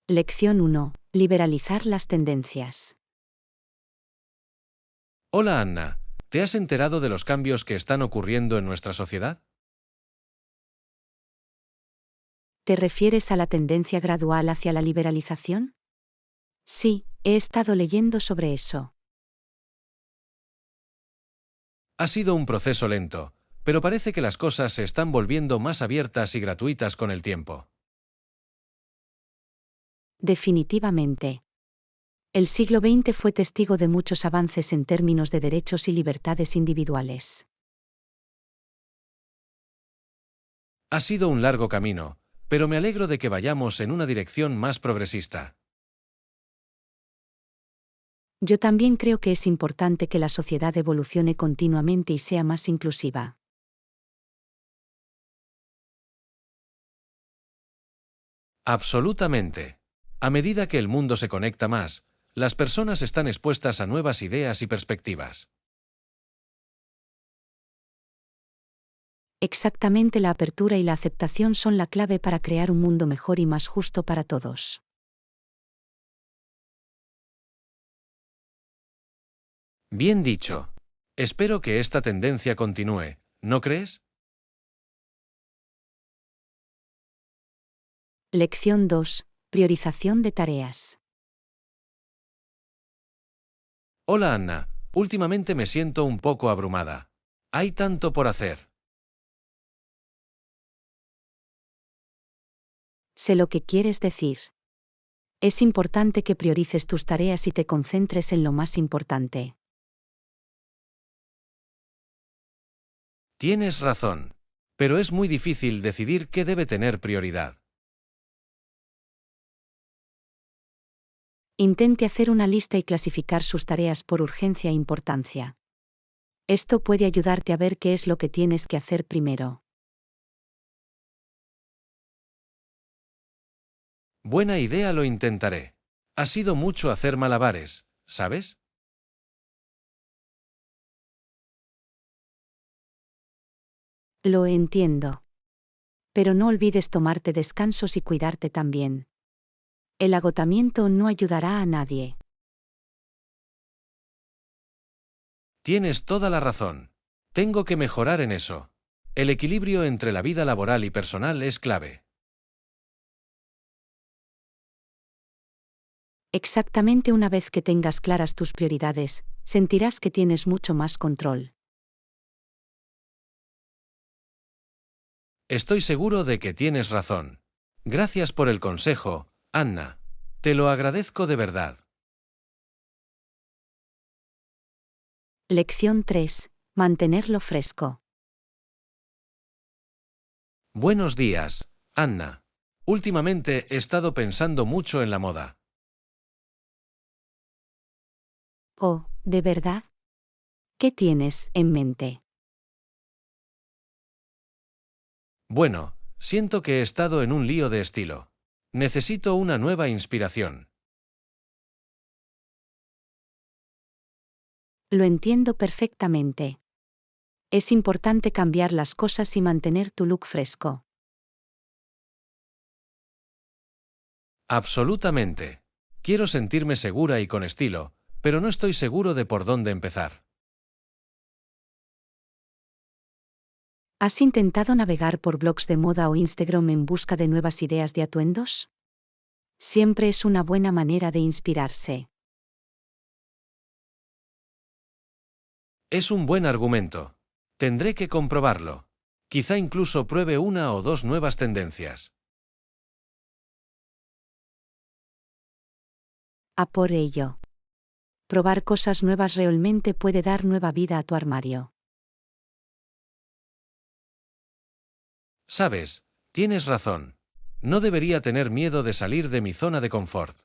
Lección 1. Liberalizar las tendencias. Hola Anna, ¿te has enterado de los cambios que están ocurriendo en nuestra sociedad? ¿Te refieres a la tendencia gradual hacia la liberalización? Sí, he estado leyendo sobre eso. Ha sido un proceso lento, pero parece que las cosas se están volviendo más abiertas y gratuitas con el tiempo. Definitivamente. El siglo XX fue testigo de muchos avances en términos de derechos y libertades individuales. Ha sido un largo camino, pero me alegro de que vayamos en una dirección más progresista. Yo también creo que es importante que la sociedad evolucione continuamente y sea más inclusiva. Absolutamente. A medida que el mundo se conecta más, las personas están expuestas a nuevas ideas y perspectivas. Exactamente, la apertura y la aceptación son la clave para crear un mundo mejor y más justo para todos. Bien dicho. Espero que esta tendencia continúe, ¿no crees? Lección 2. Priorización de tareas. Hola Anna, últimamente me siento un poco abrumada. Hay tanto por hacer. Sé lo que quieres decir. Es importante que priorices tus tareas y te concentres en lo más importante. Tienes razón. Pero es muy difícil decidir qué debe tener prioridad. Intente hacer una lista y clasificar sus tareas por urgencia e importancia. Esto puede ayudarte a ver qué es lo que tienes que hacer primero. Buena idea, lo intentaré. Ha sido mucho hacer malabares, ¿sabes? Lo entiendo. Pero no olvides tomarte descansos y cuidarte también. El agotamiento no ayudará a nadie. Tienes toda la razón. Tengo que mejorar en eso. El equilibrio entre la vida laboral y personal es clave. Exactamente, una vez que tengas claras tus prioridades, sentirás que tienes mucho más control. Estoy seguro de que tienes razón. Gracias por el consejo, Anna. Te lo agradezco de verdad. Lección 3. Mantenerlo fresco. Buenos días, Anna. Últimamente he estado pensando mucho en la moda. Oh, ¿de verdad? ¿Qué tienes en mente? Bueno, siento que he estado en un lío de estilo. Necesito una nueva inspiración. Lo entiendo perfectamente. Es importante cambiar las cosas y mantener tu look fresco. Absolutamente. Quiero sentirme segura y con estilo, pero no estoy seguro de por dónde empezar. ¿Has intentado navegar por blogs de moda o Instagram en busca de nuevas ideas de atuendos? Siempre es una buena manera de inspirarse. Es un buen argumento. Tendré que comprobarlo. Quizá incluso pruebe una o dos nuevas tendencias. A por ello. Probar cosas nuevas realmente puede dar nueva vida a tu armario. Sabes, tienes razón. No debería tener miedo de salir de mi zona de confort.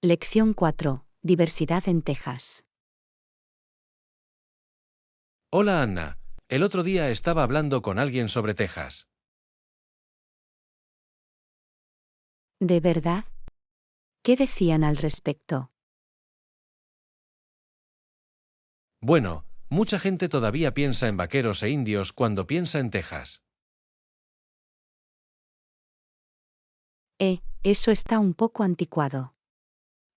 Lección 4. Diversidad en Texas. Hola Anna, el otro día estaba hablando con alguien sobre Texas. ¿De verdad? ¿Qué decían al respecto? Bueno, mucha gente todavía piensa en vaqueros e indios cuando piensa en Texas. Eso está un poco anticuado.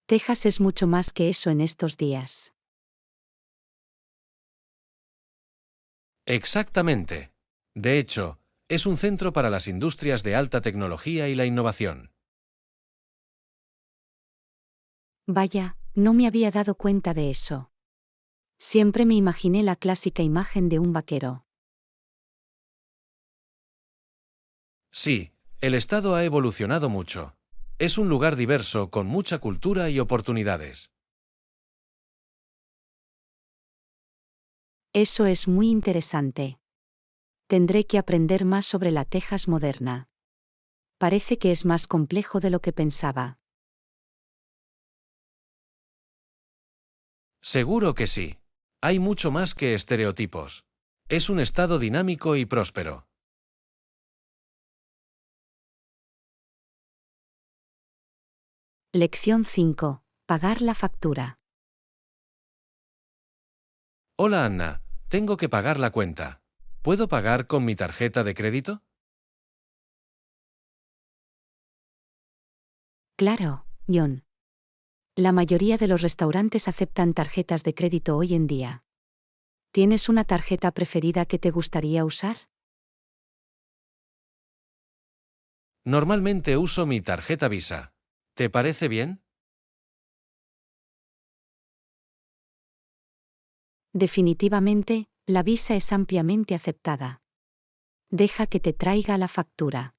Texas es mucho más que eso en estos días. Exactamente. De hecho, es un centro para las industrias de alta tecnología y la innovación. Vaya, no me había dado cuenta de eso. Siempre me imaginé la clásica imagen de un vaquero. Sí, el estado ha evolucionado mucho. Es un lugar diverso con mucha cultura y oportunidades. Eso es muy interesante. Tendré que aprender más sobre la Texas moderna. Parece que es más complejo de lo que pensaba. Seguro que sí. Hay mucho más que estereotipos. Es un estado dinámico y próspero. Lección 5. Pagar la factura. Hola Anna, tengo que pagar la cuenta. ¿Puedo pagar con mi tarjeta de crédito? Claro, John. La mayoría de los restaurantes aceptan tarjetas de crédito hoy en día. ¿Tienes una tarjeta preferida que te gustaría usar? Normalmente uso mi tarjeta Visa. ¿Te parece bien? Definitivamente, la Visa es ampliamente aceptada. Deja que te traiga la factura.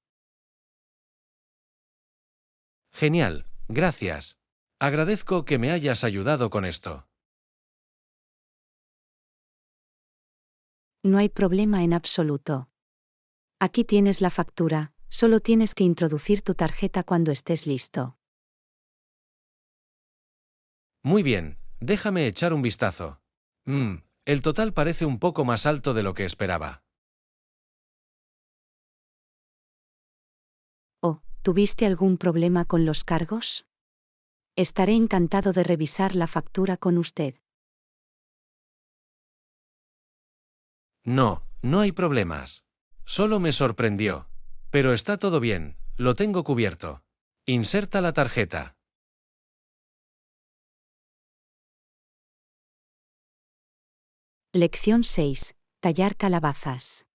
Genial, gracias. Agradezco que me hayas ayudado con esto. No hay problema en absoluto. Aquí tienes la factura, solo tienes que introducir tu tarjeta cuando estés listo. Muy bien, déjame echar un vistazo. El total parece un poco más alto de lo que esperaba. ¿Tuviste algún problema con los cargos? Estaré encantado de revisar la factura con usted. No, no hay problemas. Solo me sorprendió. Pero está todo bien, lo tengo cubierto. Inserta la tarjeta. Lección 6. Tallar calabazas.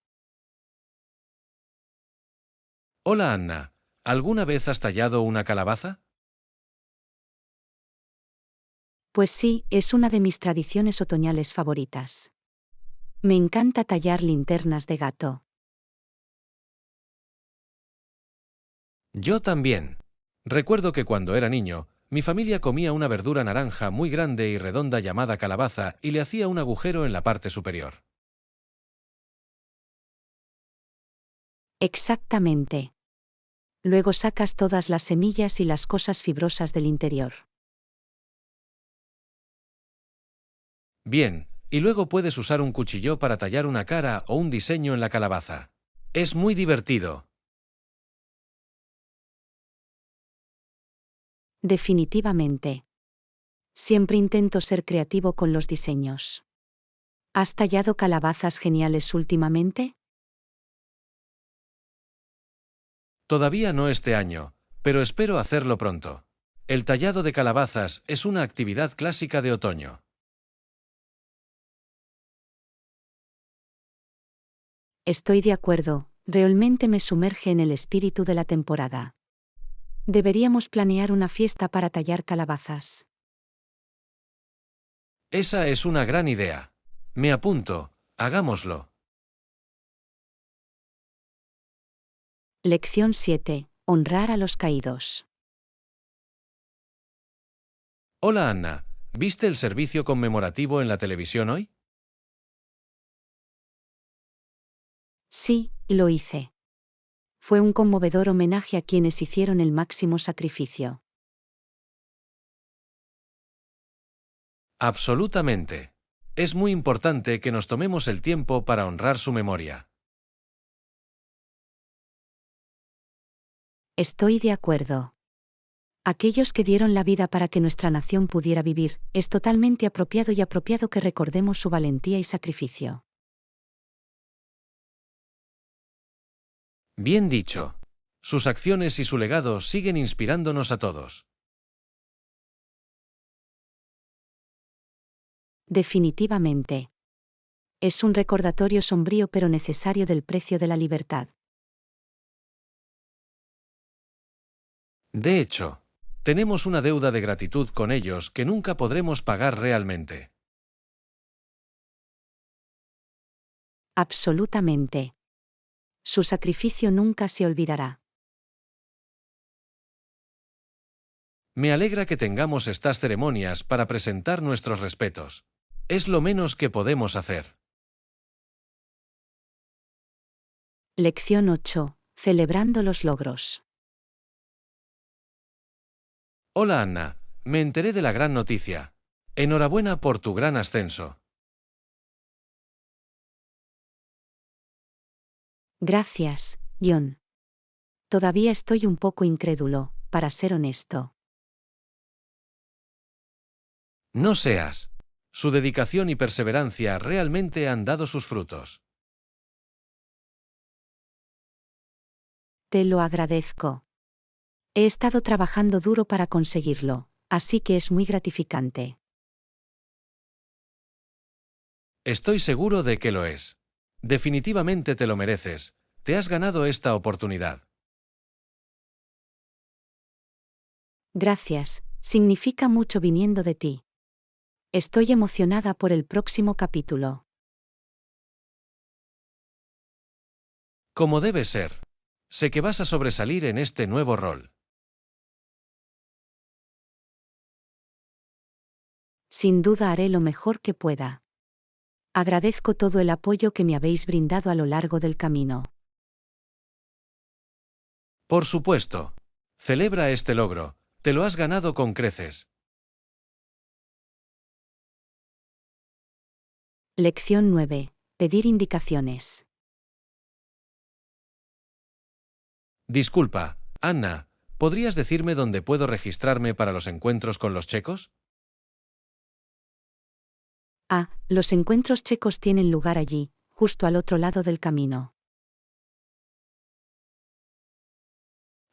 Hola Anna, ¿alguna vez has tallado una calabaza? Pues sí, es una de mis tradiciones otoñales favoritas. Me encanta tallar linternas de gato. Yo también. Recuerdo que cuando era niño, mi familia comía una verdura naranja muy grande y redonda llamada calabaza y le hacía un agujero en la parte superior. Exactamente. Luego sacas todas las semillas y las cosas fibrosas del interior. Bien, y luego puedes usar un cuchillo para tallar una cara o un diseño en la calabaza. Es muy divertido. Definitivamente. Siempre intento ser creativo con los diseños. ¿Has tallado calabazas geniales últimamente? Todavía no este año, pero espero hacerlo pronto. El tallado de calabazas es una actividad clásica de otoño. Estoy de acuerdo, realmente me sumerge en el espíritu de la temporada. Deberíamos planear una fiesta para tallar calabazas. Esa es una gran idea. Me apunto, hagámoslo. Lección 7. Honrar a los caídos. Hola Anna, ¿viste el servicio conmemorativo en la televisión hoy? Sí, lo hice. Fue un conmovedor homenaje a quienes hicieron el máximo sacrificio. Absolutamente. Es muy importante que nos tomemos el tiempo para honrar su memoria. Estoy de acuerdo. Aquellos que dieron la vida para que nuestra nación pudiera vivir, es totalmente apropiado que recordemos su valentía y sacrificio. Bien dicho. Sus acciones y su legado siguen inspirándonos a todos. Definitivamente. Es un recordatorio sombrío pero necesario del precio de la libertad. De hecho, tenemos una deuda de gratitud con ellos que nunca podremos pagar realmente. Absolutamente. Su sacrificio nunca se olvidará. Me alegra que tengamos estas ceremonias para presentar nuestros respetos. Es lo menos que podemos hacer. Lección 8. Celebrando los logros. Hola Anna, me enteré de la gran noticia. Enhorabuena por tu gran ascenso. Gracias, John. Todavía estoy un poco incrédulo, para ser honesto. No seas. Su dedicación y perseverancia realmente han dado sus frutos. Te lo agradezco. He estado trabajando duro para conseguirlo, así que es muy gratificante. Estoy seguro de que lo es. Definitivamente te lo mereces. Te has ganado esta oportunidad. Gracias, significa mucho viniendo de ti. Estoy emocionada por el próximo capítulo. Como debe ser. Sé que vas a sobresalir en este nuevo rol. Sin duda haré lo mejor que pueda. Agradezco todo el apoyo que me habéis brindado a lo largo del camino. Por supuesto. Celebra este logro. Te lo has ganado con creces. Lección 9. Pedir indicaciones. Disculpa, Anna, ¿podrías decirme dónde puedo registrarme para los encuentros con los checos? Ah, los encuentros checos tienen lugar allí, justo al otro lado del camino.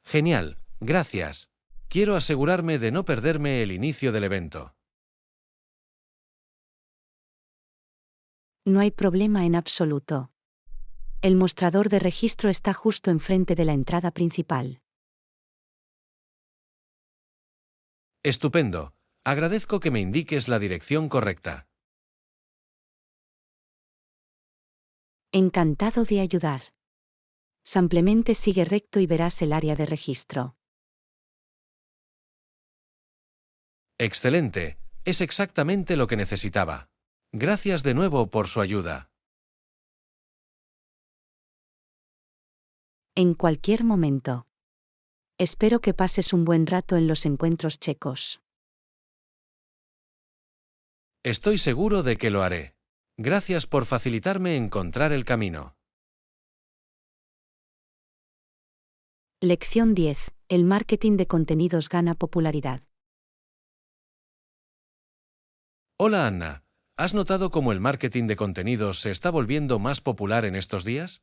Genial, gracias. Quiero asegurarme de no perderme el inicio del evento. No hay problema en absoluto. El mostrador de registro está justo enfrente de la entrada principal. Estupendo. Agradezco que me indiques la dirección correcta. Encantado de ayudar. Simplemente sigue recto y verás el área de registro. Excelente. Es exactamente lo que necesitaba. Gracias de nuevo por su ayuda. En cualquier momento. Espero que pases un buen rato en los encuentros checos. Estoy seguro de que lo haré. Gracias por facilitarme encontrar el camino. Lección 10. El marketing de contenidos gana popularidad. Hola Anna, ¿has notado cómo el marketing de contenidos se está volviendo más popular en estos días?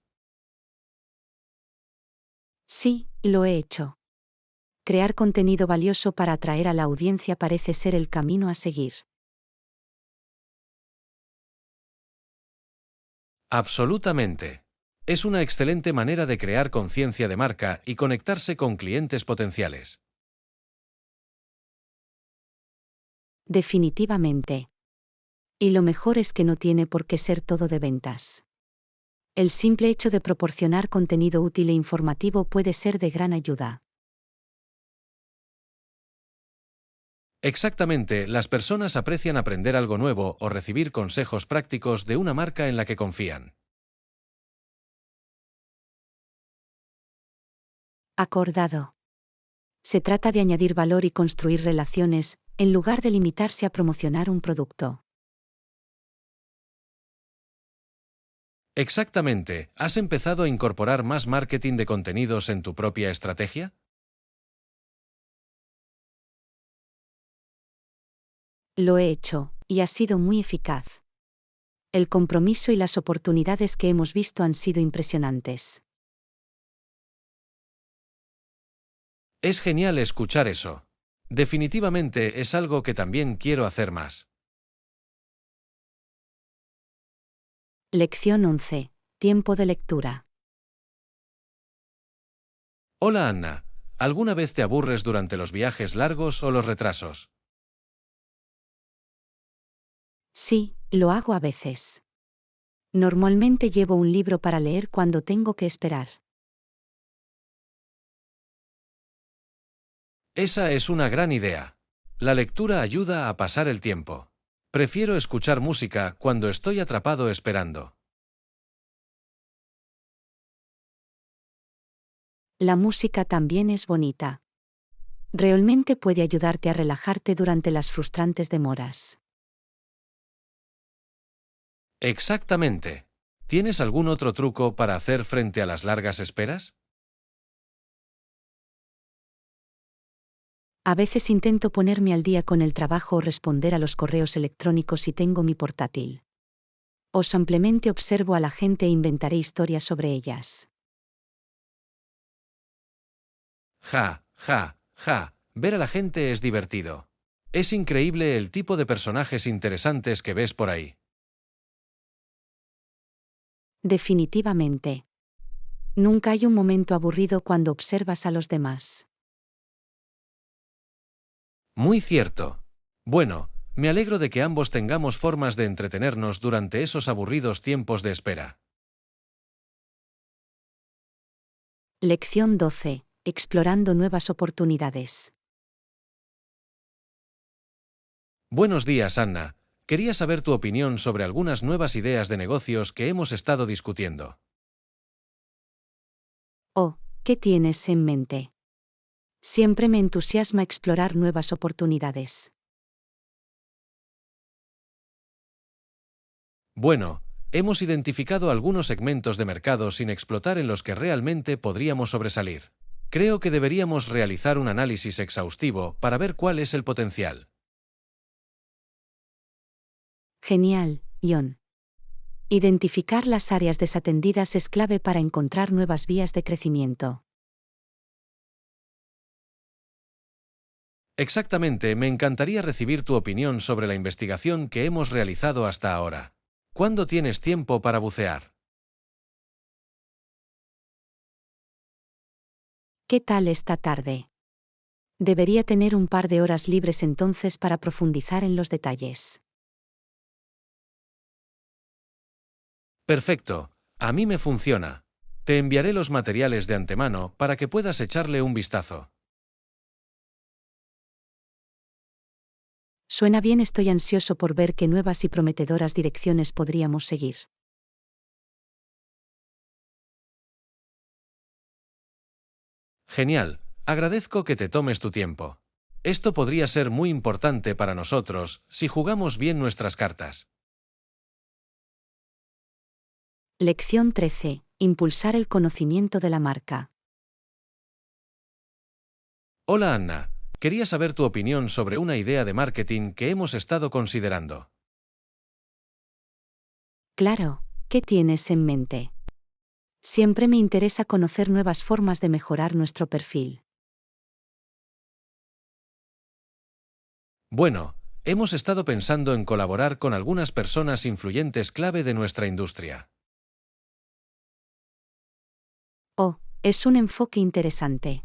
Sí, lo he hecho. Crear contenido valioso para atraer a la audiencia parece ser el camino a seguir. Absolutamente. Es una excelente manera de crear conciencia de marca y conectarse con clientes potenciales. Definitivamente. Y lo mejor es que no tiene por qué ser todo de ventas. El simple hecho de proporcionar contenido útil e informativo puede ser de gran ayuda. Exactamente, las personas aprecian aprender algo nuevo o recibir consejos prácticos de una marca en la que confían. Acordado. Se trata de añadir valor y construir relaciones, en lugar de limitarse a promocionar un producto. Exactamente, ¿has empezado a incorporar más marketing de contenidos en tu propia estrategia? Lo he hecho, y ha sido muy eficaz. El compromiso y las oportunidades que hemos visto han sido impresionantes. Es genial escuchar eso. Definitivamente es algo que también quiero hacer más. Lección 11. Tiempo de lectura. Hola Anna, ¿alguna vez te aburres durante los viajes largos o los retrasos? Sí, lo hago a veces. Normalmente llevo un libro para leer cuando tengo que esperar. Esa es una gran idea. La lectura ayuda a pasar el tiempo. Prefiero escuchar música cuando estoy atrapado esperando. La música también es bonita. Realmente puede ayudarte a relajarte durante las frustrantes demoras. Exactamente. ¿Tienes algún otro truco para hacer frente a las largas esperas? A veces intento ponerme al día con el trabajo o responder a los correos electrónicos si tengo mi portátil. O simplemente observo a la gente e inventaré historias sobre ellas. Ja, ja, ja. Ver a la gente es divertido. Es increíble el tipo de personajes interesantes que ves por ahí. Definitivamente. Nunca hay un momento aburrido cuando observas a los demás. Muy cierto. Bueno, me alegro de que ambos tengamos formas de entretenernos durante esos aburridos tiempos de espera. Lección 12. Explorando nuevas oportunidades. Buenos días, Anna. Quería saber tu opinión sobre algunas nuevas ideas de negocios que hemos estado discutiendo. Oh, ¿qué tienes en mente? Siempre me entusiasma explorar nuevas oportunidades. Bueno, hemos identificado algunos segmentos de mercado sin explotar en los que realmente podríamos sobresalir. Creo que deberíamos realizar un análisis exhaustivo para ver cuál es el potencial. Genial, Ion. Identificar las áreas desatendidas es clave para encontrar nuevas vías de crecimiento. Exactamente, me encantaría recibir tu opinión sobre la investigación que hemos realizado hasta ahora. ¿Cuándo tienes tiempo para bucear? ¿Qué tal esta tarde? Debería tener un par de horas libres entonces para profundizar en los detalles. Perfecto, a mí me funciona. Te enviaré los materiales de antemano para que puedas echarle un vistazo. Suena bien, estoy ansioso por ver qué nuevas y prometedoras direcciones podríamos seguir. Genial, agradezco que te tomes tu tiempo. Esto podría ser muy importante para nosotros si jugamos bien nuestras cartas. Lección 13. Impulsar el conocimiento de la marca. Hola Anna, quería saber tu opinión sobre una idea de marketing que hemos estado considerando. Claro, ¿qué tienes en mente? Siempre me interesa conocer nuevas formas de mejorar nuestro perfil. Bueno, hemos estado pensando en colaborar con algunas personas influyentes clave de nuestra industria. Oh, es un enfoque interesante.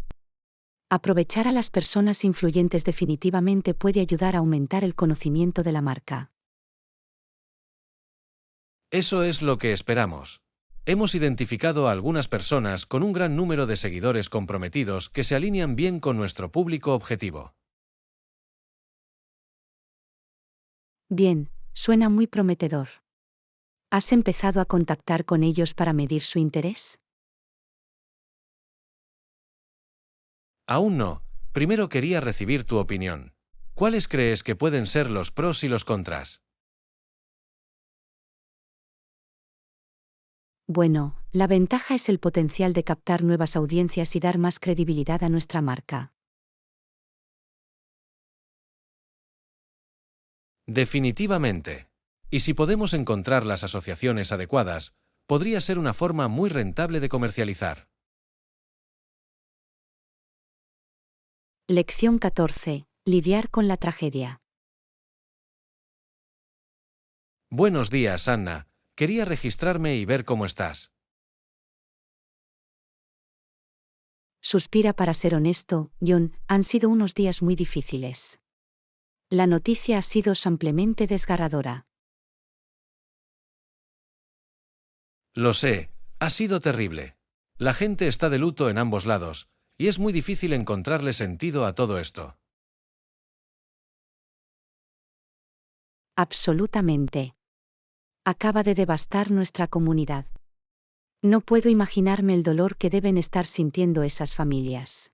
Aprovechar a las personas influyentes definitivamente puede ayudar a aumentar el conocimiento de la marca. Eso es lo que esperamos. Hemos identificado a algunas personas con un gran número de seguidores comprometidos que se alinean bien con nuestro público objetivo. Bien, suena muy prometedor. ¿Has empezado a contactar con ellos para medir su interés? Aún no, primero quería recibir tu opinión. ¿Cuáles crees que pueden ser los pros y los contras? Bueno, la ventaja es el potencial de captar nuevas audiencias y dar más credibilidad a nuestra marca. Definitivamente. Y si podemos encontrar las asociaciones adecuadas, podría ser una forma muy rentable de comercializar. Lección 14. Lidiar con la tragedia. Buenos días, Anna. Quería registrarme y ver cómo estás. Suspira para ser honesto, John, han sido unos días muy difíciles. La noticia ha sido simplemente desgarradora. Lo sé, ha sido terrible. La gente está de luto en ambos lados, y es muy difícil encontrarle sentido a todo esto. Absolutamente. Acaba de devastar nuestra comunidad. No puedo imaginarme el dolor que deben estar sintiendo esas familias.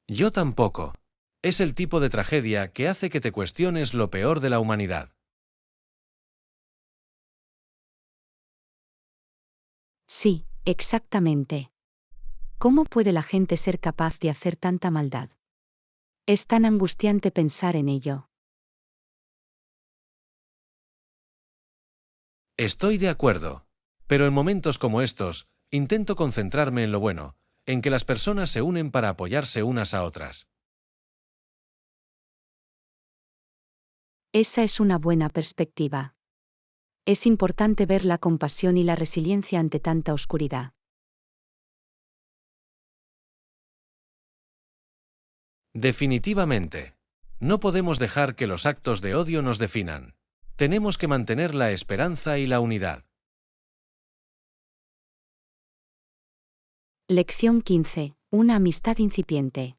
Yo tampoco. Es el tipo de tragedia que hace que te cuestiones lo peor de la humanidad. Sí, exactamente. ¿Cómo puede la gente ser capaz de hacer tanta maldad? Es tan angustiante pensar en ello. Estoy de acuerdo. Pero en momentos como estos, intento concentrarme en lo bueno, en que las personas se unen para apoyarse unas a otras. Esa es una buena perspectiva. Es importante ver la compasión y la resiliencia ante tanta oscuridad. Definitivamente. No podemos dejar que los actos de odio nos definan. Tenemos que mantener la esperanza y la unidad. Lección 15. Una amistad incipiente.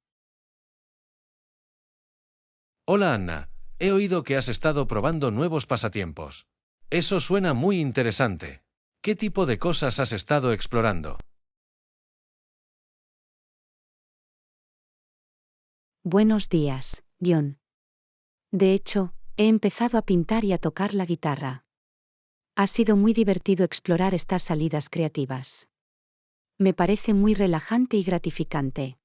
Hola Anna, he oído que has estado probando nuevos pasatiempos. Eso suena muy interesante. ¿Qué tipo de cosas has estado explorando? Buenos días, John. De hecho, he empezado a pintar y a tocar la guitarra. Ha sido muy divertido explorar estas salidas creativas. Me parece muy relajante y gratificante.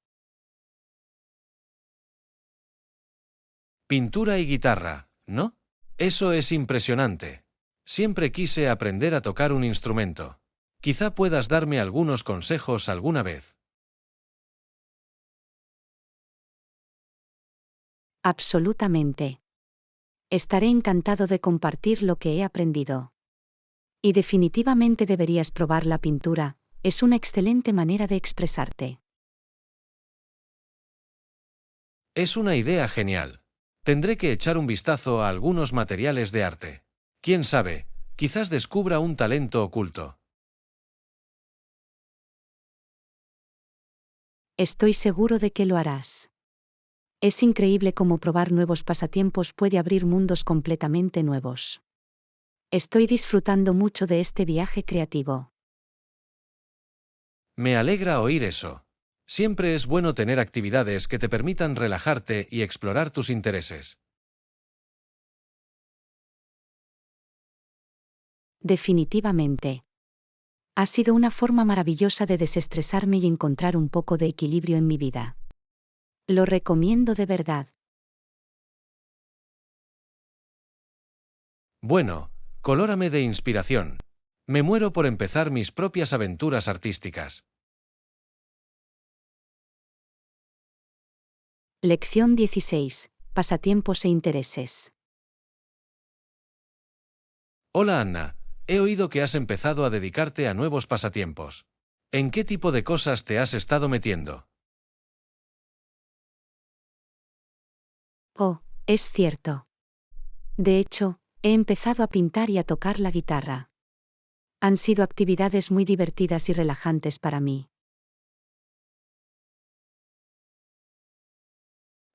Pintura y guitarra, ¿no? Eso es impresionante. Siempre quise aprender a tocar un instrumento. Quizá puedas darme algunos consejos alguna vez. Absolutamente. Estaré encantado de compartir lo que he aprendido. Y definitivamente deberías probar la pintura, es una excelente manera de expresarte. Es una idea genial. Tendré que echar un vistazo a algunos materiales de arte. Quién sabe, quizás descubra un talento oculto. Estoy seguro de que lo harás. Es increíble cómo probar nuevos pasatiempos puede abrir mundos completamente nuevos. Estoy disfrutando mucho de este viaje creativo. Me alegra oír eso. Siempre es bueno tener actividades que te permitan relajarte y explorar tus intereses. Definitivamente. Ha sido una forma maravillosa de desestresarme y encontrar un poco de equilibrio en mi vida. Lo recomiendo de verdad. Bueno, colórame de inspiración. Me muero por empezar mis propias aventuras artísticas. Lección 16. Pasatiempos e intereses. Hola Anna, he oído que has empezado a dedicarte a nuevos pasatiempos. ¿En qué tipo de cosas te has estado metiendo? Oh, es cierto. De hecho, he empezado a pintar y a tocar la guitarra. Han sido actividades muy divertidas y relajantes para mí.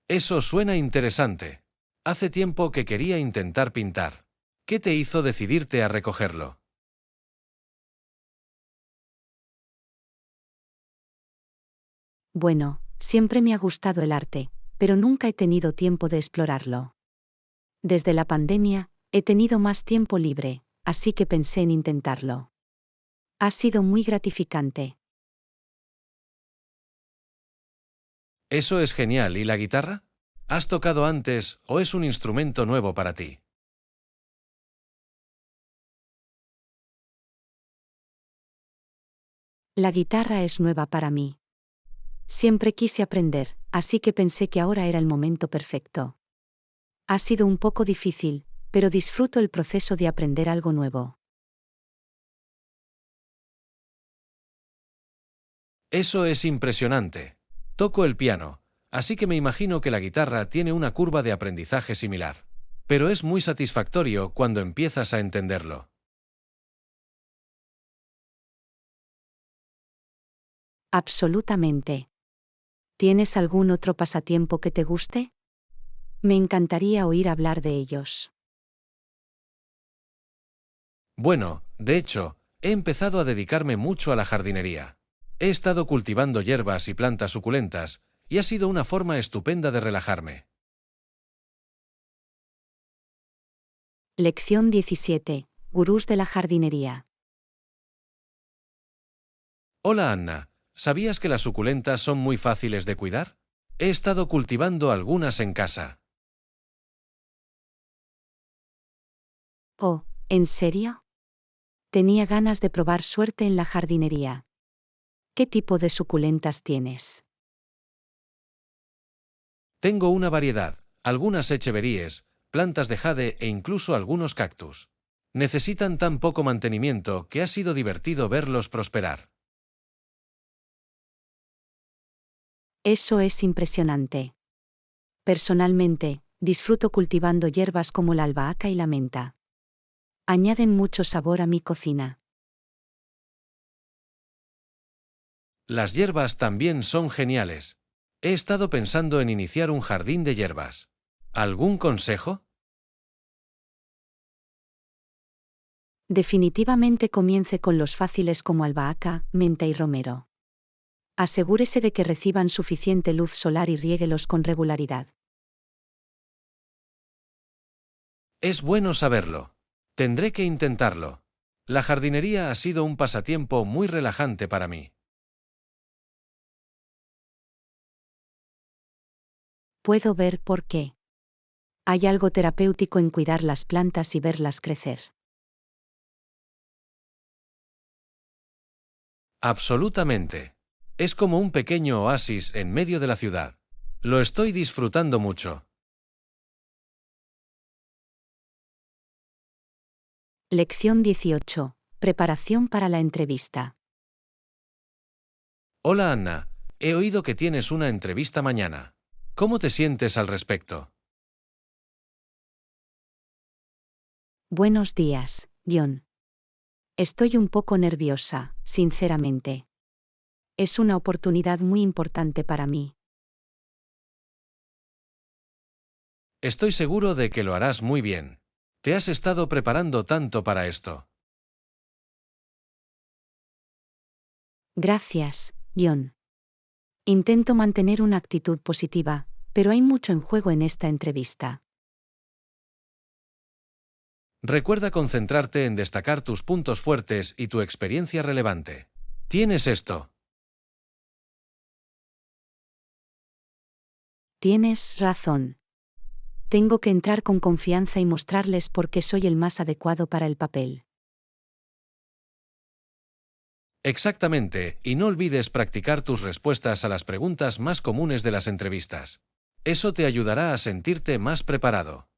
Eso suena interesante. Hace tiempo que quería intentar pintar. ¿Qué te hizo decidirte a recogerlo? Bueno, siempre me ha gustado el arte, pero nunca he tenido tiempo de explorarlo. Desde la pandemia, he tenido más tiempo libre, así que pensé en intentarlo. Ha sido muy gratificante. Eso es genial. ¿Y la guitarra? ¿Has tocado antes o es un instrumento nuevo para ti? La guitarra es nueva para mí. Siempre quise aprender, así que pensé que ahora era el momento perfecto. Ha sido un poco difícil, pero disfruto el proceso de aprender algo nuevo. Eso es impresionante. Toco el piano, así que me imagino que la guitarra tiene una curva de aprendizaje similar. Pero es muy satisfactorio cuando empiezas a entenderlo. Absolutamente. ¿Tienes algún otro pasatiempo que te guste? Me encantaría oír hablar de ellos. Bueno, de hecho, he empezado a dedicarme mucho a la jardinería. He estado cultivando hierbas y plantas suculentas, y ha sido una forma estupenda de relajarme. Lección 17. Gurús de la jardinería. Hola Anna, ¿sabías que las suculentas son muy fáciles de cuidar? He estado cultivando algunas en casa. Oh, ¿en serio? Tenía ganas de probar suerte en la jardinería. ¿Qué tipo de suculentas tienes? Tengo una variedad, algunas echeveríes, plantas de jade e incluso algunos cactus. Necesitan tan poco mantenimiento que ha sido divertido verlos prosperar. Eso es impresionante. Personalmente, disfruto cultivando hierbas como la albahaca y la menta. Añaden mucho sabor a mi cocina. Las hierbas también son geniales. He estado pensando en iniciar un jardín de hierbas. ¿Algún consejo? Definitivamente comience con los fáciles como albahaca, menta y romero. Asegúrese de que reciban suficiente luz solar y riéguelos con regularidad. Es bueno saberlo. Tendré que intentarlo. La jardinería ha sido un pasatiempo muy relajante para mí. Puedo ver por qué. Hay algo terapéutico en cuidar las plantas y verlas crecer. Absolutamente. Es como un pequeño oasis en medio de la ciudad. Lo estoy disfrutando mucho. Lección 18. Preparación para la entrevista. Hola Anna, he oído que tienes una entrevista mañana. ¿Cómo te sientes al respecto? Buenos días, John. Estoy un poco nerviosa, sinceramente. Es una oportunidad muy importante para mí. Estoy seguro de que lo harás muy bien. ¿Te has estado preparando tanto para esto? Gracias, John. Intento mantener una actitud positiva, pero hay mucho en juego en esta entrevista. Recuerda concentrarte en destacar tus puntos fuertes y tu experiencia relevante. ¿Tienes esto? Tienes razón. Tengo que entrar con confianza y mostrarles por qué soy el más adecuado para el papel. Exactamente, y no olvides practicar tus respuestas a las preguntas más comunes de las entrevistas. Eso te ayudará a sentirte más preparado.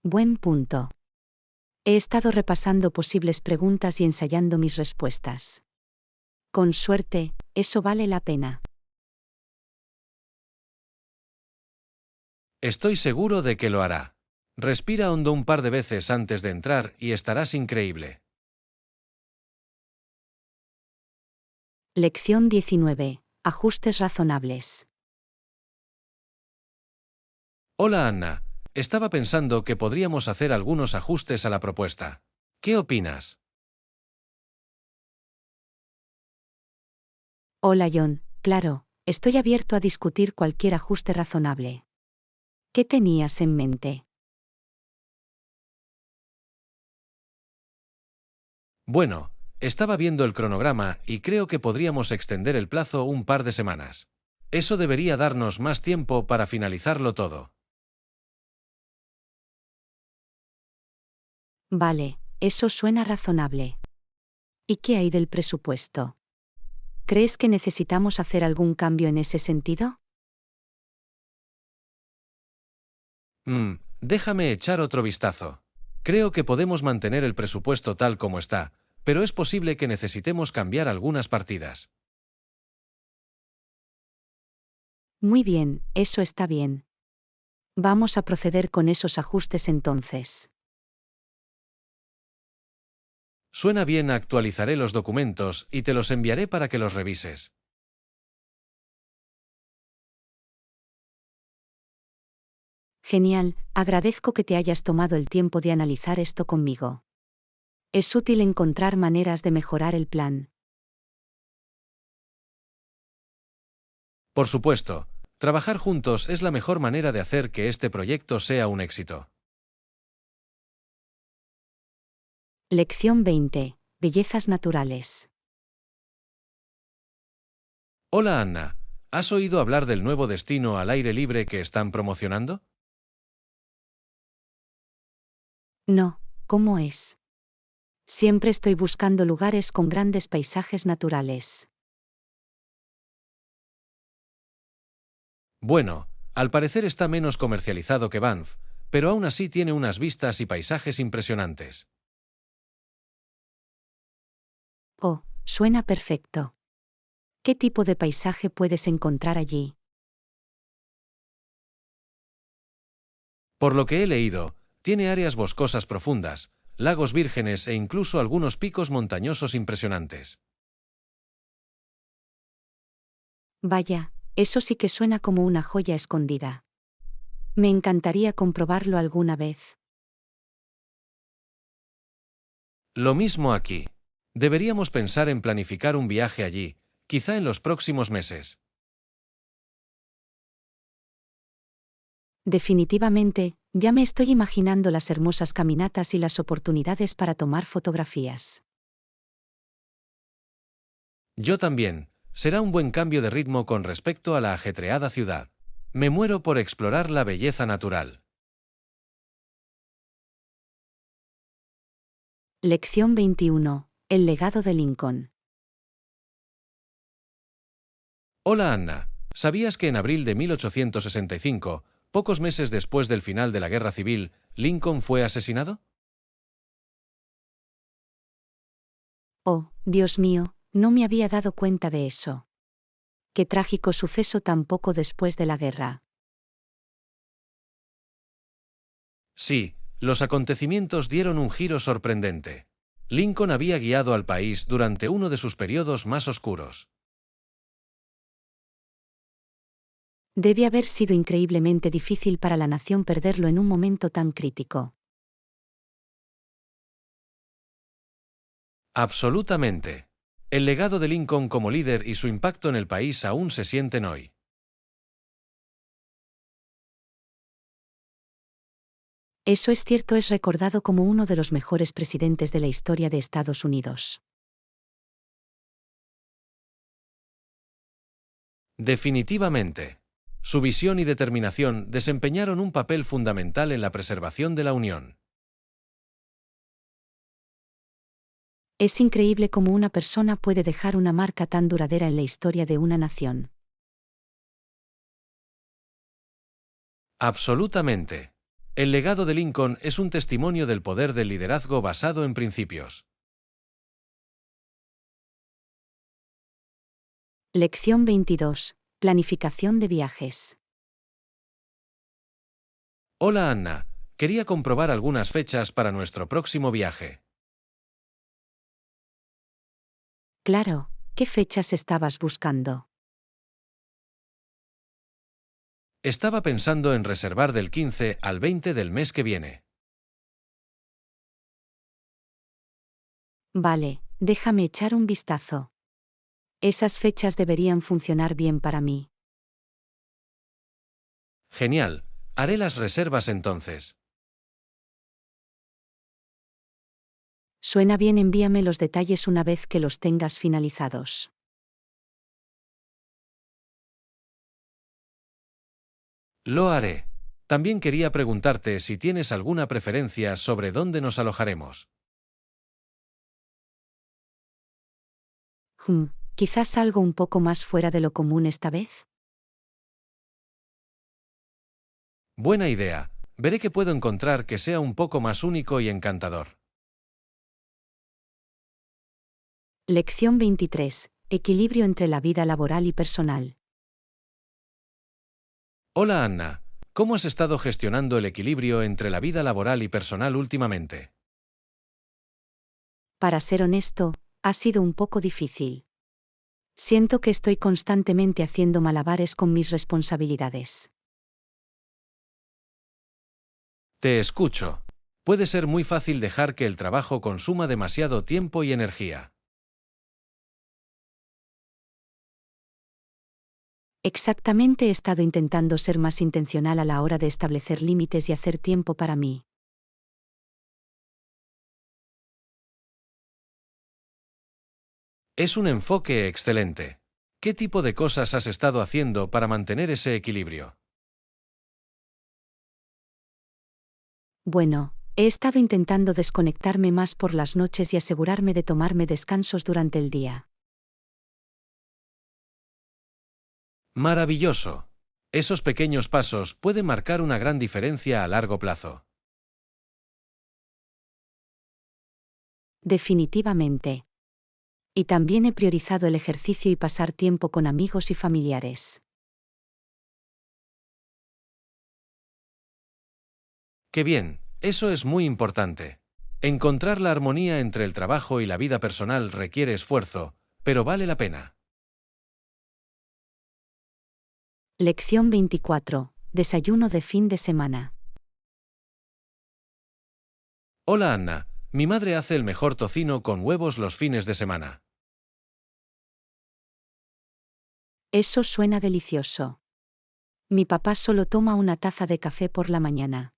Buen punto. He estado repasando posibles preguntas y ensayando mis respuestas. Con suerte, eso vale la pena. Estoy seguro de que lo hará. Respira hondo un par de veces antes de entrar y estarás increíble. Lección 19. Ajustes razonables. Hola Anna, estaba pensando que podríamos hacer algunos ajustes a la propuesta. ¿Qué opinas? Hola John, claro, estoy abierto a discutir cualquier ajuste razonable. ¿Qué tenías en mente? Bueno, estaba viendo el cronograma y creo que podríamos extender el plazo un par de semanas. Eso debería darnos más tiempo para finalizarlo todo. Vale, eso suena razonable. ¿Y qué hay del presupuesto? ¿Crees que necesitamos hacer algún cambio en ese sentido? Déjame echar otro vistazo. Creo que podemos mantener el presupuesto tal como está, pero es posible que necesitemos cambiar algunas partidas. Muy bien, eso está bien. Vamos a proceder con esos ajustes entonces. Suena bien, actualizaré los documentos y te los enviaré para que los revises. Genial, agradezco que te hayas tomado el tiempo de analizar esto conmigo. Es útil encontrar maneras de mejorar el plan. Por supuesto, trabajar juntos es la mejor manera de hacer que este proyecto sea un éxito. Lección 20. Bellezas naturales. Hola Anna, ¿has oído hablar del nuevo destino al aire libre que están promocionando? No, ¿cómo es? Siempre estoy buscando lugares con grandes paisajes naturales. Bueno, al parecer está menos comercializado que Banff, pero aún así tiene unas vistas y paisajes impresionantes. Oh, suena perfecto. ¿Qué tipo de paisaje puedes encontrar allí? Por lo que he leído, tiene áreas boscosas profundas, lagos vírgenes e incluso algunos picos montañosos impresionantes. Vaya, eso sí que suena como una joya escondida. Me encantaría comprobarlo alguna vez. Lo mismo aquí. Deberíamos pensar en planificar un viaje allí, quizá en los próximos meses. Definitivamente, ya me estoy imaginando las hermosas caminatas y las oportunidades para tomar fotografías. Yo también. Será un buen cambio de ritmo con respecto a la ajetreada ciudad. Me muero por explorar la belleza natural. Lección 21. El legado de Lincoln. Hola Anna, ¿sabías que en abril de 1865, pocos meses después del final de la Guerra Civil, Lincoln fue asesinado? Oh, Dios mío, no me había dado cuenta de eso. Qué trágico suceso tan poco después de la guerra. Sí, los acontecimientos dieron un giro sorprendente. Lincoln había guiado al país durante uno de sus periodos más oscuros. Debe haber sido increíblemente difícil para la nación perderlo en un momento tan crítico. Absolutamente. El legado de Lincoln como líder y su impacto en el país aún se sienten hoy. Eso es cierto, es recordado como uno de los mejores presidentes de la historia de Estados Unidos. Definitivamente. Su visión y determinación desempeñaron un papel fundamental en la preservación de la Unión. Es increíble cómo una persona puede dejar una marca tan duradera en la historia de una nación. Absolutamente. El legado de Lincoln es un testimonio del poder del liderazgo basado en principios. Lección 22. Planificación de viajes. Hola Anna, quería comprobar algunas fechas para nuestro próximo viaje. Claro, ¿qué fechas estabas buscando? Estaba pensando en reservar del 15 al 20 del mes que viene. Vale, déjame echar un vistazo. Esas fechas deberían funcionar bien para mí. Genial, haré las reservas entonces. Suena bien, envíame los detalles una vez que los tengas finalizados. Lo haré. También quería preguntarte si tienes alguna preferencia sobre dónde nos alojaremos. Quizás algo un poco más fuera de lo común esta vez. Buena idea. Veré qué puedo encontrar que sea un poco más único y encantador. Lección 23. Equilibrio entre la vida laboral y personal. Hola Anna, ¿cómo has estado gestionando el equilibrio entre la vida laboral y personal últimamente? Para ser honesto, ha sido un poco difícil. Siento que estoy constantemente haciendo malabares con mis responsabilidades. Te escucho. Puede ser muy fácil dejar que el trabajo consuma demasiado tiempo y energía. Exactamente, he estado intentando ser más intencional a la hora de establecer límites y hacer tiempo para mí. Es un enfoque excelente. ¿Qué tipo de cosas has estado haciendo para mantener ese equilibrio? Bueno, he estado intentando desconectarme más por las noches y asegurarme de tomarme descansos durante el día. Maravilloso. Esos pequeños pasos pueden marcar una gran diferencia a largo plazo. Definitivamente. Y también he priorizado el ejercicio y pasar tiempo con amigos y familiares. ¡Qué bien! Eso es muy importante. Encontrar la armonía entre el trabajo y la vida personal requiere esfuerzo, pero vale la pena. Lección 24. Desayuno de fin de semana. Hola Anna, mi madre hace el mejor tocino con huevos los fines de semana. Eso suena delicioso. Mi papá solo toma una taza de café por la mañana.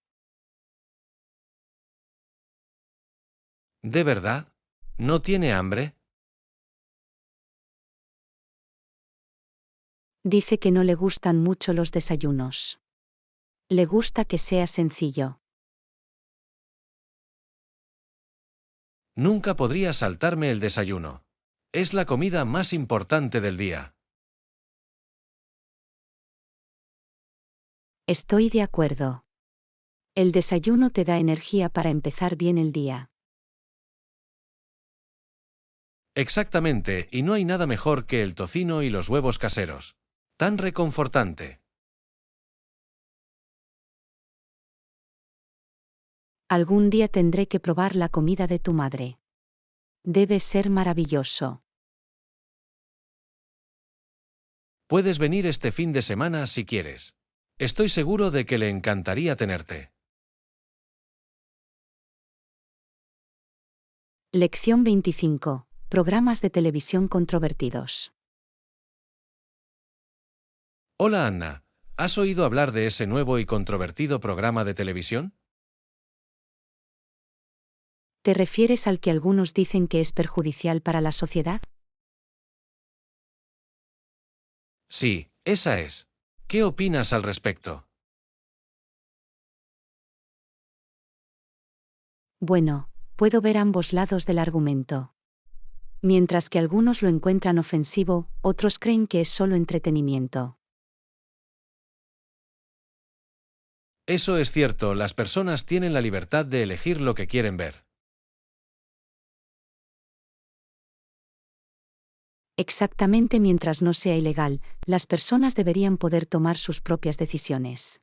¿De verdad? ¿No tiene hambre? Dice que no le gustan mucho los desayunos. Le gusta que sea sencillo. Nunca podría saltarme el desayuno. Es la comida más importante del día. Estoy de acuerdo. El desayuno te da energía para empezar bien el día. Exactamente, y no hay nada mejor que el tocino y los huevos caseros. Tan reconfortante. Algún día tendré que probar la comida de tu madre. Debe ser maravilloso. Puedes venir este fin de semana si quieres. Estoy seguro de que le encantaría tenerte. Lección 25. Programas de televisión controvertidos. Hola Anna, ¿has oído hablar de ese nuevo y controvertido programa de televisión? ¿Te refieres al que algunos dicen que es perjudicial para la sociedad? Sí, esa es. ¿Qué opinas al respecto? Bueno, puedo ver ambos lados del argumento. Mientras que algunos lo encuentran ofensivo, otros creen que es solo entretenimiento. Eso es cierto, las personas tienen la libertad de elegir lo que quieren ver. Exactamente, mientras no sea ilegal, las personas deberían poder tomar sus propias decisiones.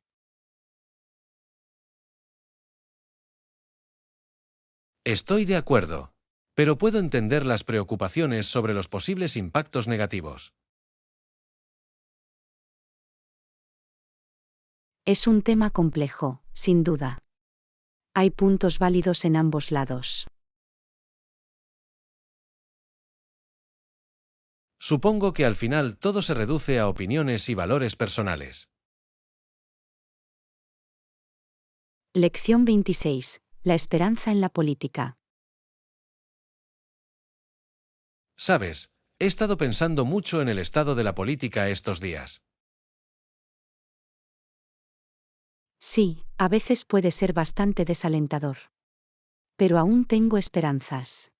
Estoy de acuerdo. Pero puedo entender las preocupaciones sobre los posibles impactos negativos. Es un tema complejo, sin duda. Hay puntos válidos en ambos lados. Supongo que al final todo se reduce a opiniones y valores personales. Lección 26. La esperanza en la política. Sabes, he estado pensando mucho en el estado de la política estos días. Sí, a veces puede ser bastante desalentador. Pero aún tengo esperanzas.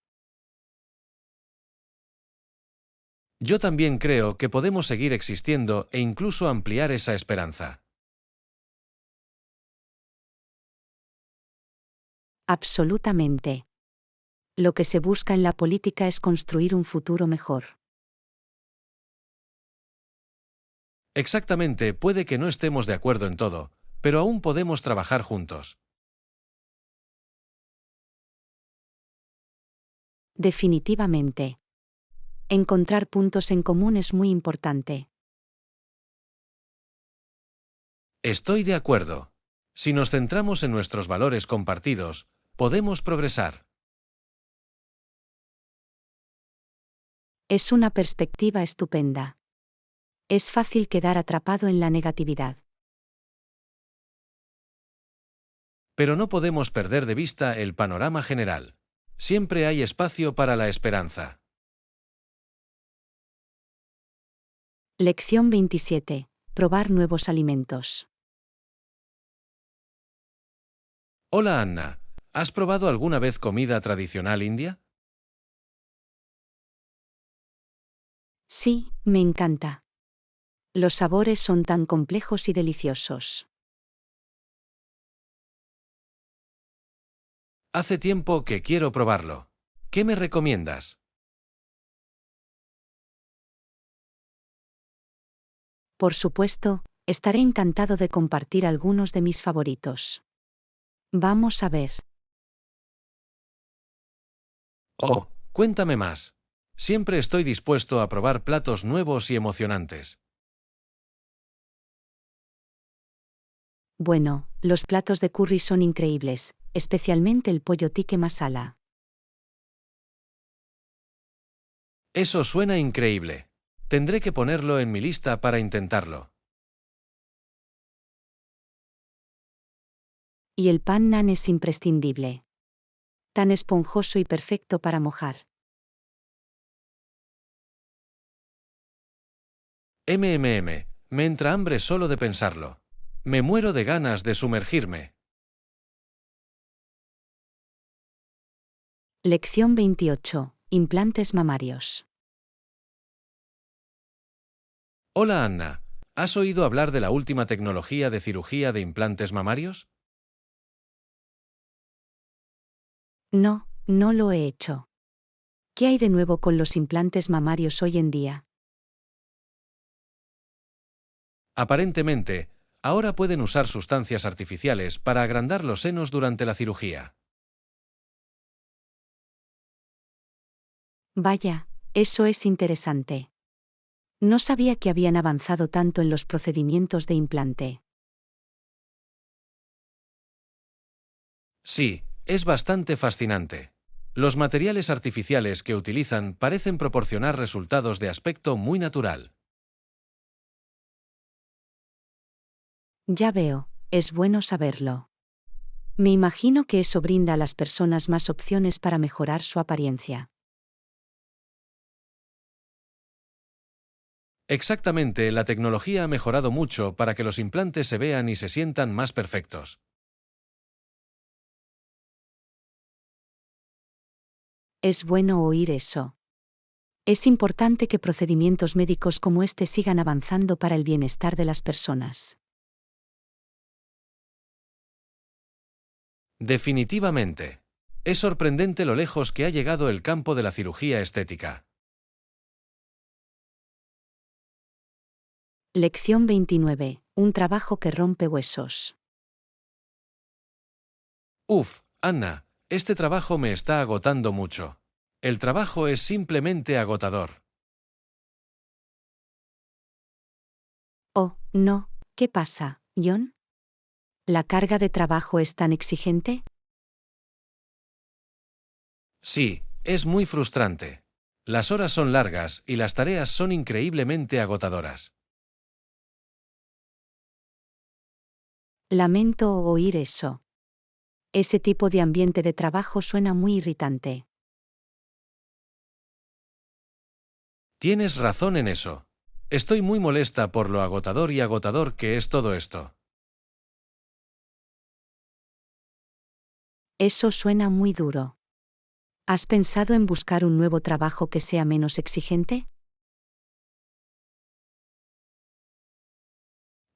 Yo también creo que podemos seguir existiendo e incluso ampliar esa esperanza. Absolutamente. Lo que se busca en la política es construir un futuro mejor. Exactamente, puede que no estemos de acuerdo en todo, pero aún podemos trabajar juntos. Definitivamente. Encontrar puntos en común es muy importante. Estoy de acuerdo. Si nos centramos en nuestros valores compartidos, podemos progresar. Es una perspectiva estupenda. Es fácil quedar atrapado en la negatividad. Pero no podemos perder de vista el panorama general. Siempre hay espacio para la esperanza. Lección 27. Probar nuevos alimentos. Hola Anna, ¿has probado alguna vez comida tradicional india? Sí, me encanta. Los sabores son tan complejos y deliciosos. Hace tiempo que quiero probarlo. ¿Qué me recomiendas? Por supuesto, estaré encantado de compartir algunos de mis favoritos. Vamos a ver. Oh, cuéntame más. Siempre estoy dispuesto a probar platos nuevos y emocionantes. Bueno, los platos de curry son increíbles, especialmente el pollo tikka masala. Eso suena increíble. Tendré que ponerlo en mi lista para intentarlo. Y el pan naan es imprescindible. Tan esponjoso y perfecto para mojar. Me entra hambre solo de pensarlo. Me muero de ganas de sumergirme. Lección 28. Implantes mamarios. Hola Anna, ¿has oído hablar de la última tecnología de cirugía de implantes mamarios? No, no lo he hecho. ¿Qué hay de nuevo con los implantes mamarios hoy en día? Aparentemente, ahora pueden usar sustancias artificiales para agrandar los senos durante la cirugía. Vaya, eso es interesante. No sabía que habían avanzado tanto en los procedimientos de implante. Sí, es bastante fascinante. Los materiales artificiales que utilizan parecen proporcionar resultados de aspecto muy natural. Ya veo, es bueno saberlo. Me imagino que eso brinda a las personas más opciones para mejorar su apariencia. Exactamente, la tecnología ha mejorado mucho para que los implantes se vean y se sientan más perfectos. Es bueno oír eso. Es importante que procedimientos médicos como este sigan avanzando para el bienestar de las personas. Definitivamente. Es sorprendente lo lejos que ha llegado el campo de la cirugía estética. Lección 29. Un trabajo que rompe huesos. Uf, Anna, este trabajo me está agotando mucho. El trabajo es simplemente agotador. Oh, no, ¿qué pasa, John? ¿La carga de trabajo es tan exigente? Sí, es muy frustrante. Las horas son largas y las tareas son increíblemente agotadoras. Lamento oír eso. Ese tipo de ambiente de trabajo suena muy irritante. Tienes razón en eso. Estoy muy molesta por lo agotador que es todo esto. Eso suena muy duro. ¿Has pensado en buscar un nuevo trabajo que sea menos exigente?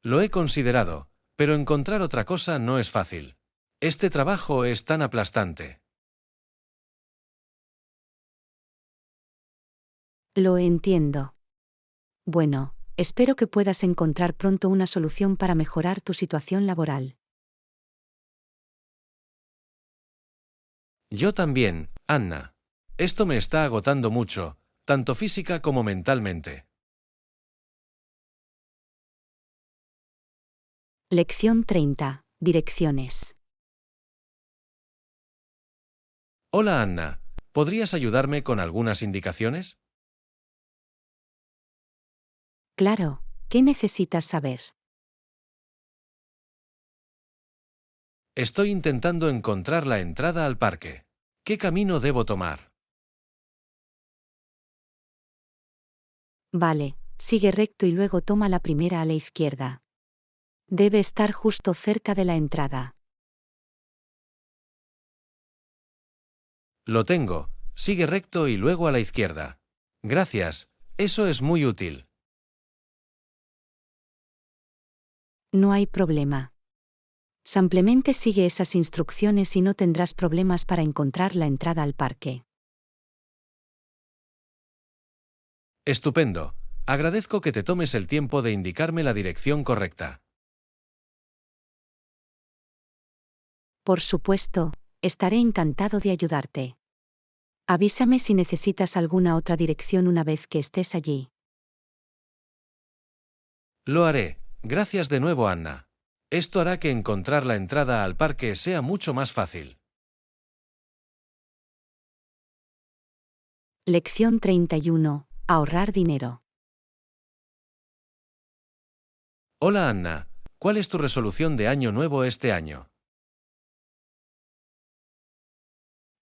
Lo he considerado, pero encontrar otra cosa no es fácil. Este trabajo es tan aplastante. Lo entiendo. Bueno, espero que puedas encontrar pronto una solución para mejorar tu situación laboral. Yo también, Anna. Esto me está agotando mucho, tanto física como mentalmente. Lección 30. Direcciones. Hola Anna, ¿podrías ayudarme con algunas indicaciones? Claro, ¿qué necesitas saber? Estoy intentando encontrar la entrada al parque. ¿Qué camino debo tomar? Vale, sigue recto y luego toma la primera a la izquierda. Debe estar justo cerca de la entrada. Lo tengo, sigue recto y luego a la izquierda. Gracias, eso es muy útil. No hay problema. Simplemente sigue esas instrucciones y no tendrás problemas para encontrar la entrada al parque. Estupendo. Agradezco que te tomes el tiempo de indicarme la dirección correcta. Por supuesto, estaré encantado de ayudarte. Avísame si necesitas alguna otra dirección una vez que estés allí. Lo haré. Gracias de nuevo, Anna. Esto hará que encontrar la entrada al parque sea mucho más fácil. Lección 31. Ahorrar dinero. Hola, Anna. ¿Cuál es tu resolución de año nuevo este año?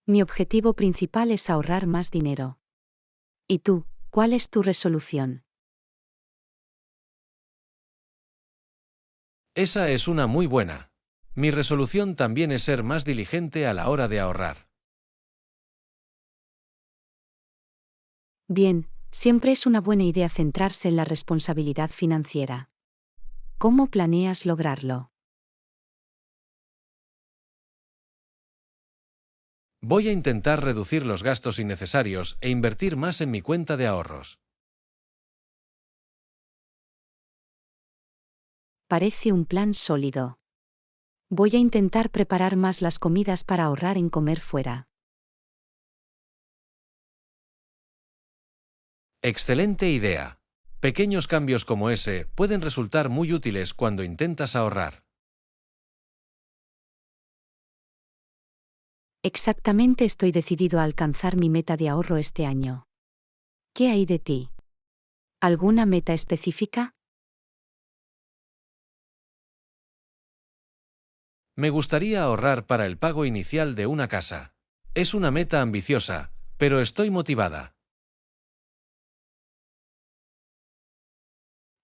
Mi objetivo principal es ahorrar más dinero. ¿Y tú, cuál es tu resolución? Esa es una muy buena. Mi resolución también es ser más diligente a la hora de ahorrar. Bien, siempre es una buena idea centrarse en la responsabilidad financiera. ¿Cómo planeas lograrlo? Voy a intentar reducir los gastos innecesarios e invertir más en mi cuenta de ahorros. Parece un plan sólido. Voy a intentar preparar más las comidas para ahorrar en comer fuera. Excelente idea. Pequeños cambios como ese pueden resultar muy útiles cuando intentas ahorrar. Exactamente, estoy decidido a alcanzar mi meta de ahorro este año. ¿Qué hay de ti? ¿Alguna meta específica? Me gustaría ahorrar para el pago inicial de una casa. Es una meta ambiciosa, pero estoy motivada.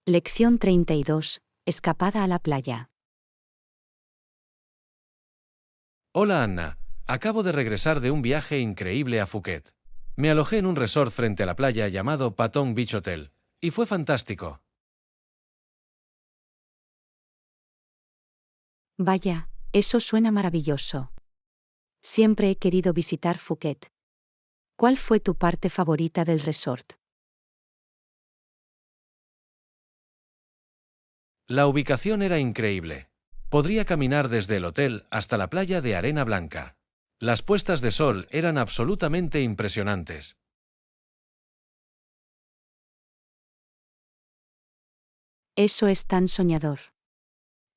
Lección 32. Escapada a la playa. Hola Anna, acabo de regresar de un viaje increíble a Phuket. Me alojé en un resort frente a la playa llamado Patong Beach Hotel, y fue fantástico. Vaya, eso suena maravilloso. Siempre he querido visitar Phuket. ¿Cuál fue tu parte favorita del resort? La ubicación era increíble. Podría caminar desde el hotel hasta la playa de arena blanca. Las puestas de sol eran absolutamente impresionantes. Eso es tan soñador.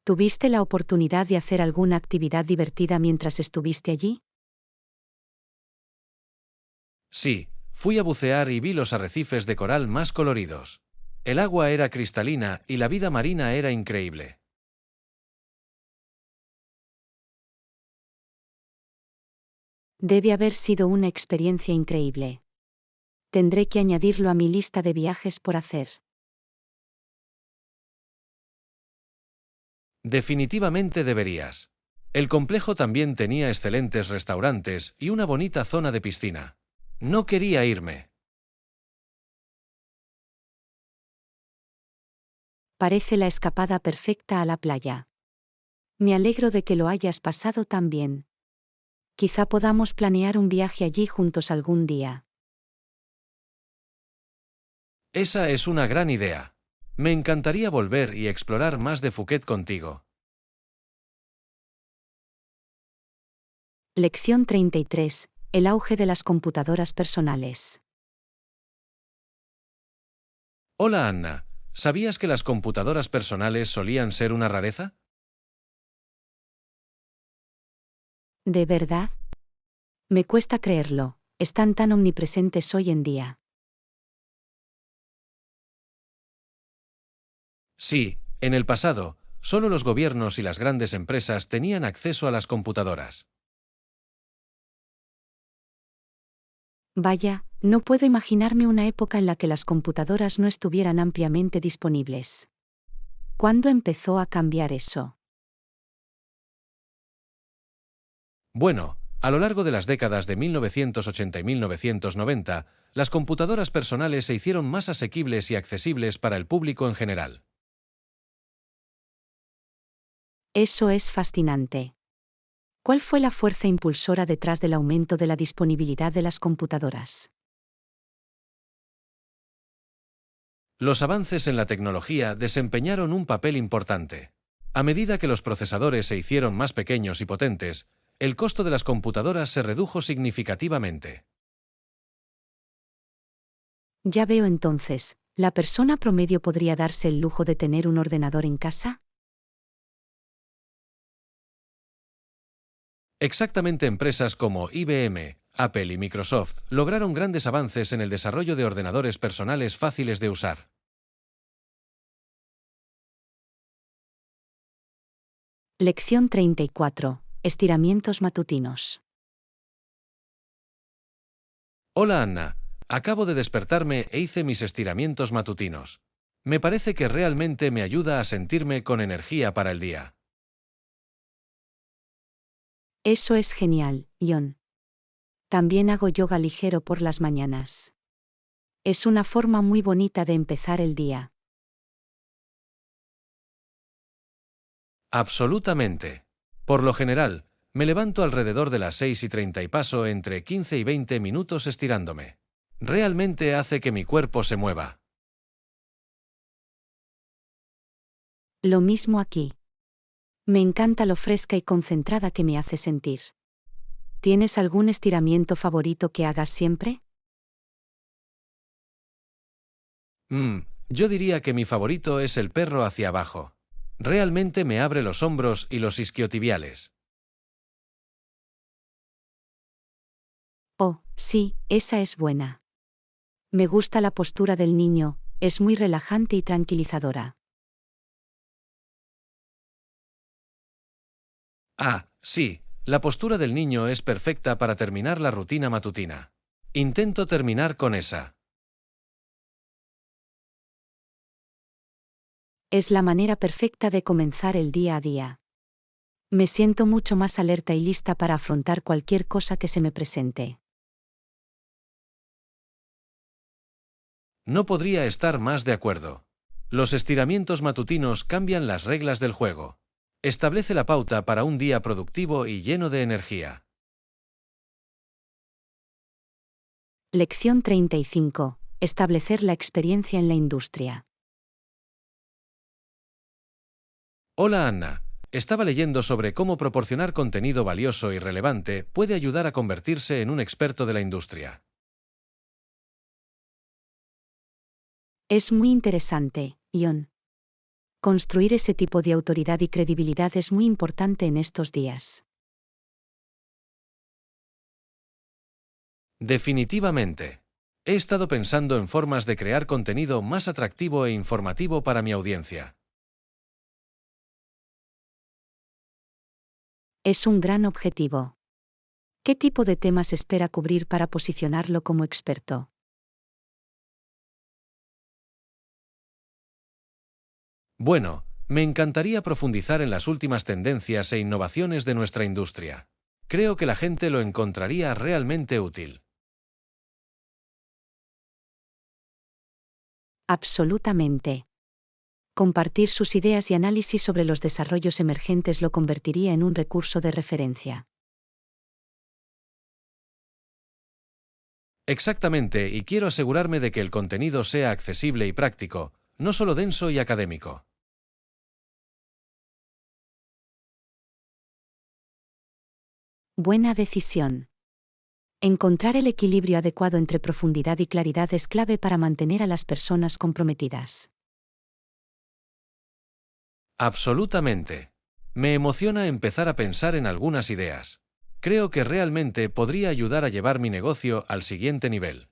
¿Tuviste la oportunidad de hacer alguna actividad divertida mientras estuviste allí? Sí, fui a bucear y vi los arrecifes de coral más coloridos. El agua era cristalina y la vida marina era increíble. Debe haber sido una experiencia increíble. Tendré que añadirlo a mi lista de viajes por hacer. Definitivamente deberías. El complejo también tenía excelentes restaurantes y una bonita zona de piscina. No quería irme. Parece la escapada perfecta a la playa. Me alegro de que lo hayas pasado tan bien. Quizá podamos planear un viaje allí juntos algún día. Esa es una gran idea. Me encantaría volver y explorar más de Phuket contigo. Lección 33. El auge de las computadoras personales. Hola Anna, ¿sabías que las computadoras personales solían ser una rareza? ¿De verdad? Me cuesta creerlo. Están tan omnipresentes hoy en día. Sí, en el pasado, solo los gobiernos y las grandes empresas tenían acceso a las computadoras. Vaya, no puedo imaginarme una época en la que las computadoras no estuvieran ampliamente disponibles. ¿Cuándo empezó a cambiar eso? Bueno, a lo largo de las décadas de 1980 y 1990, las computadoras personales se hicieron más asequibles y accesibles para el público en general. Eso es fascinante. ¿Cuál fue la fuerza impulsora detrás del aumento de la disponibilidad de las computadoras? Los avances en la tecnología desempeñaron un papel importante. A medida que los procesadores se hicieron más pequeños y potentes, el costo de las computadoras se redujo significativamente. Ya veo entonces, ¿la persona promedio podría darse el lujo de tener un ordenador en casa? Exactamente, empresas como IBM, Apple y Microsoft lograron grandes avances en el desarrollo de ordenadores personales fáciles de usar. Lección 34. Estiramientos matutinos. Hola Anna, acabo de despertarme e hice mis estiramientos matutinos. Me parece que realmente me ayuda a sentirme con energía para el día. Eso es genial, John. También hago yoga ligero por las mañanas. Es una forma muy bonita de empezar el día. Absolutamente. Por lo general, me levanto alrededor de las 6:30 y paso entre 15 y 20 minutos estirándome. Realmente hace que mi cuerpo se mueva. Lo mismo aquí. Me encanta lo fresca y concentrada que me hace sentir. ¿Tienes algún estiramiento favorito que hagas siempre? Yo diría que mi favorito es el perro hacia abajo. Realmente me abre los hombros y los isquiotibiales. Oh, sí, esa es buena. Me gusta la postura del niño, es muy relajante y tranquilizadora. Ah, sí, la postura del niño es perfecta para terminar la rutina matutina. Intento terminar con esa. Es la manera perfecta de comenzar el día a día. Me siento mucho más alerta y lista para afrontar cualquier cosa que se me presente. No podría estar más de acuerdo. Los estiramientos matutinos cambian las reglas del juego. Establece la pauta para un día productivo y lleno de energía. Lección 35. Establecer la experiencia en la industria. Hola Anna, estaba leyendo sobre cómo proporcionar contenido valioso y relevante puede ayudar a convertirse en un experto de la industria. Es muy interesante, John. Construir ese tipo de autoridad y credibilidad es muy importante en estos días. Definitivamente. He estado pensando en formas de crear contenido más atractivo e informativo para mi audiencia. Es un gran objetivo. ¿Qué tipo de temas espera cubrir para posicionarlo como experto? Bueno, me encantaría profundizar en las últimas tendencias e innovaciones de nuestra industria. Creo que la gente lo encontraría realmente útil. Absolutamente. Compartir sus ideas y análisis sobre los desarrollos emergentes lo convertiría en un recurso de referencia. Exactamente, y quiero asegurarme de que el contenido sea accesible y práctico, no solo denso y académico. Buena decisión. Encontrar el equilibrio adecuado entre profundidad y claridad es clave para mantener a las personas comprometidas. Absolutamente. Me emociona empezar a pensar en algunas ideas. Creo que realmente podría ayudar a llevar mi negocio al siguiente nivel.